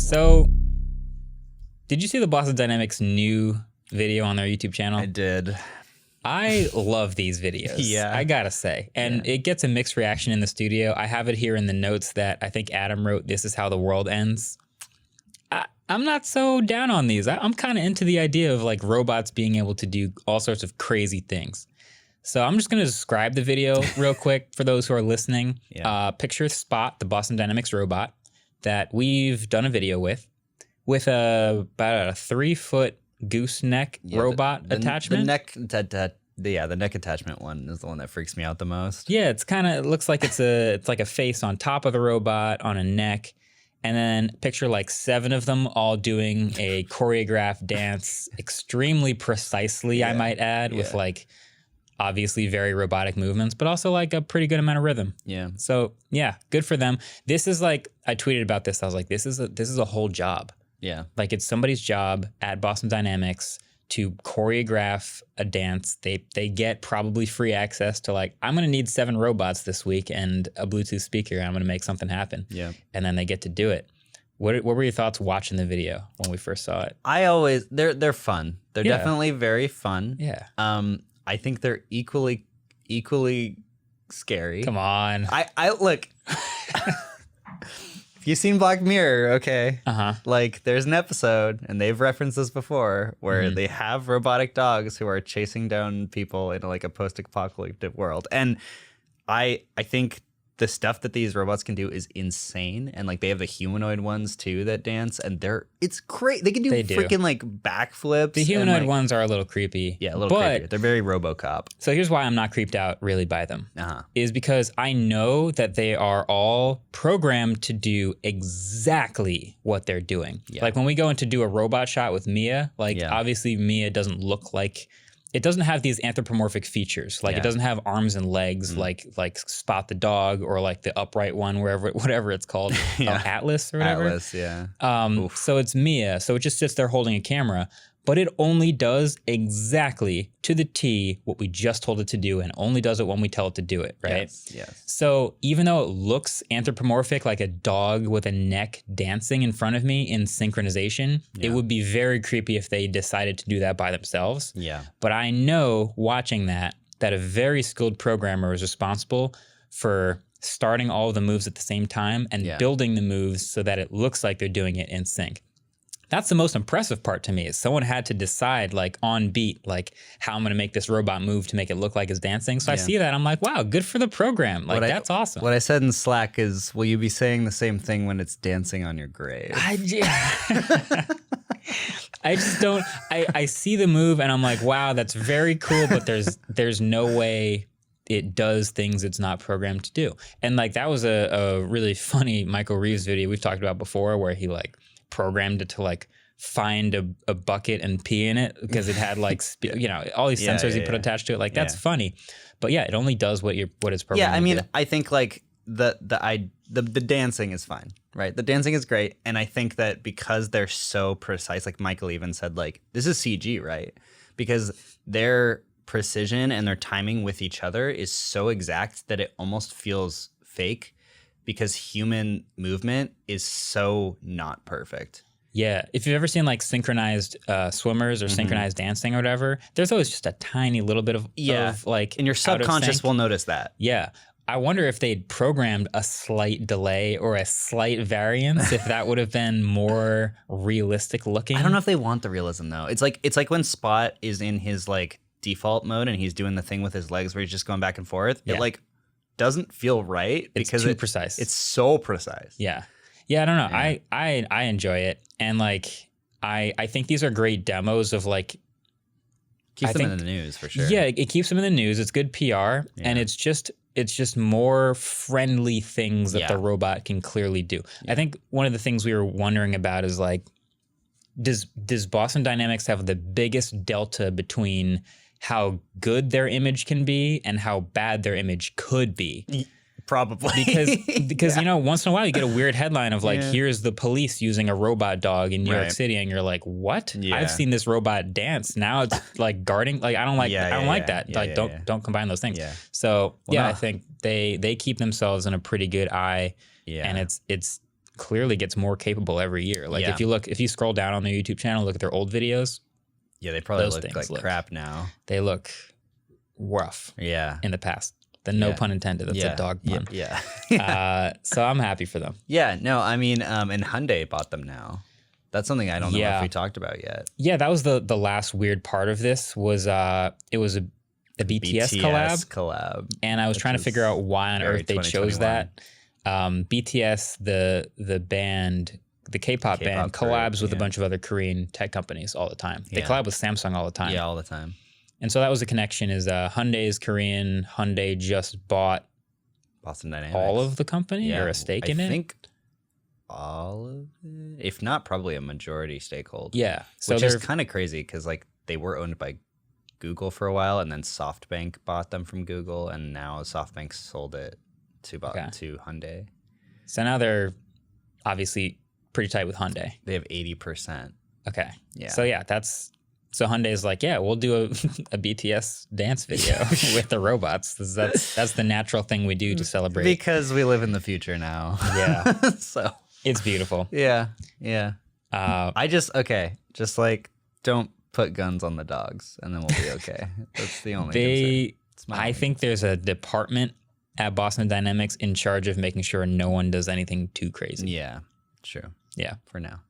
So, did you see the Boston Dynamics new video on their YouTube channel? I did. I love these videos. Yeah. I gotta say. And it gets a mixed reaction in the studio. I have it here in the notes that I think Adam wrote, "This is how the world ends." I'm not so down on these. I'm kind of into the idea of like robots being able to do all sorts of crazy things. So I'm just going to describe the video real quick for those who are listening. Yeah. Picture Spot, the Boston Dynamics robot that we've done a video with about a 3-foot gooseneck robot attachment. The neck attachment one is the one that freaks me out the most. Yeah, it looks like it's like a face on top of the robot on a neck. And then picture like 7 of them all doing a choreographed dance extremely precisely, I might add, with like obviously very robotic movements, but also like a pretty good amount of rhythm. Yeah. So yeah, good for them. This is like, I tweeted about this. I was like, this is a whole job. Yeah. Like it's somebody's job at Boston Dynamics to choreograph a dance. They get probably free access to like, I'm going to need 7 robots this week and a Bluetooth speaker, and I'm going to make something happen. Yeah. And then they get to do it. What were your thoughts watching the video when we first saw it? They're fun. They're definitely very fun. Yeah. I think they're equally scary. Come on. I look. If you've seen Black Mirror, okay, like there's an episode, and they've referenced this before, where they have robotic dogs who are chasing down people in like a post-apocalyptic world, and I think the stuff that these robots can do is insane, and like they have the humanoid ones too that dance, and it's great. They can do freaking like backflips. The humanoid ones are a little creepy. Yeah, a little creepy. They're very RoboCop. So here's why I'm not creeped out really by them. Is because I know that they are all programmed to do exactly what they're doing. Yeah. Like when we go in to do a robot shot with Mia, like obviously Mia doesn't look like, it doesn't have these anthropomorphic features. Like it doesn't have arms and legs like Spot the dog or like the upright one, whatever it's called, Atlas or whatever. Atlas, yeah. So it's Mia. So it just sits there holding a camera, but it only does exactly to the T what we just told it to do, and only does it when we tell it to do it, right? Yes. So even though it looks anthropomorphic, like a dog with a neck dancing in front of me in synchronization, it would be very creepy if they decided to do that by themselves. Yeah. But I know watching that a very skilled programmer is responsible for starting all of the moves at the same time and building the moves so that it looks like they're doing it in sync. That's the most impressive part to me, is someone had to decide like on beat, like how I'm going to make this robot move to make it look like it's dancing. So I see that. I'm like, wow, good for the program. Like that's awesome. What I said in Slack is, will you be saying the same thing when it's dancing on your grave? I just don't, I see the move and I'm like, wow, that's very cool. But there's no way it does things it's not programmed to do. And like, that was a really funny Michael Reeves video we've talked about before, where he like programmed it to like find a bucket and pee in it because it had like all these sensors he put attached to it. Like that's funny, but it only does what it's programmed. Yeah, I mean, to do. I think like the dancing is fine, right? The dancing is great, and I think that because they're so precise, like Michael even said, like this is CG, right? Because their precision and their timing with each other is so exact that it almost feels fake, because human movement is so not perfect. Yeah. If you've ever seen like synchronized swimmers or synchronized dancing or whatever, there's always just a tiny little bit of like, and your subconscious will notice that. Yeah. I wonder if they'd programmed a slight delay or a slight variance, if that would have been more realistic looking. I don't know if they want the realism though. It's like when Spot is in his like default mode and he's doing the thing with his legs where he's just going back and forth. It like doesn't feel right because it's too precise. It's so precise. Yeah. Yeah, I don't know. Yeah. I enjoy it. And like I think these are great demos of like, keeps them in the news for sure. Yeah, it keeps them in the news. It's good PR, and it's just more friendly things that the robot can clearly do. Yeah. I think one of the things we were wondering about is like, does Boston Dynamics have the biggest delta between how good their image can be and how bad their image could be? Probably. Because once in a while you get a weird headline of like, here's the police using a robot dog in New York City, and you're like, what? Yeah. I've seen this robot dance. Now it's like guarding. Like I don't like that. Yeah, like don't combine those things. Yeah. So I think they keep themselves in a pretty good eye. Yeah. And clearly gets more capable every year. Like if you scroll down on their YouTube channel, look at their old videos. Yeah, they probably look like crap now. They look rough. Yeah. In the past. No pun intended. That's a dog pun. Yeah. So I'm happy for them. Yeah. No, I mean, and Hyundai bought them now. That's something I don't know if we talked about yet. Yeah, that was the last weird part of this was it was a BTS collab. And I was trying to figure out why on earth they chose that. BTS, the band, the K-pop band, collabs with a bunch of other Korean tech companies all the time. They collab with Samsung all the time. Yeah, all the time. And so that was the connection is Hyundai is Korean. Hyundai just bought Boston Dynamics. All of the company or a stake in it? I think all of it. If not, probably a majority stakeholder. Yeah. So which is kind of crazy because like they were owned by Google for a while and then SoftBank bought them from Google and now SoftBank sold it to Hyundai. So now they're obviously pretty tight with Hyundai. They have 80%. Okay. Yeah. So yeah, so Hyundai's like, yeah, we'll do a BTS dance video with the robots. That's the natural thing we do to celebrate. Because we live in the future now. Yeah. So it's beautiful. Yeah. Yeah. Just like don't put guns on the dogs and then we'll be okay. That's the only concern. I think there's a department at Boston Dynamics in charge of making sure no one does anything too crazy. Yeah. True. Yeah. For now.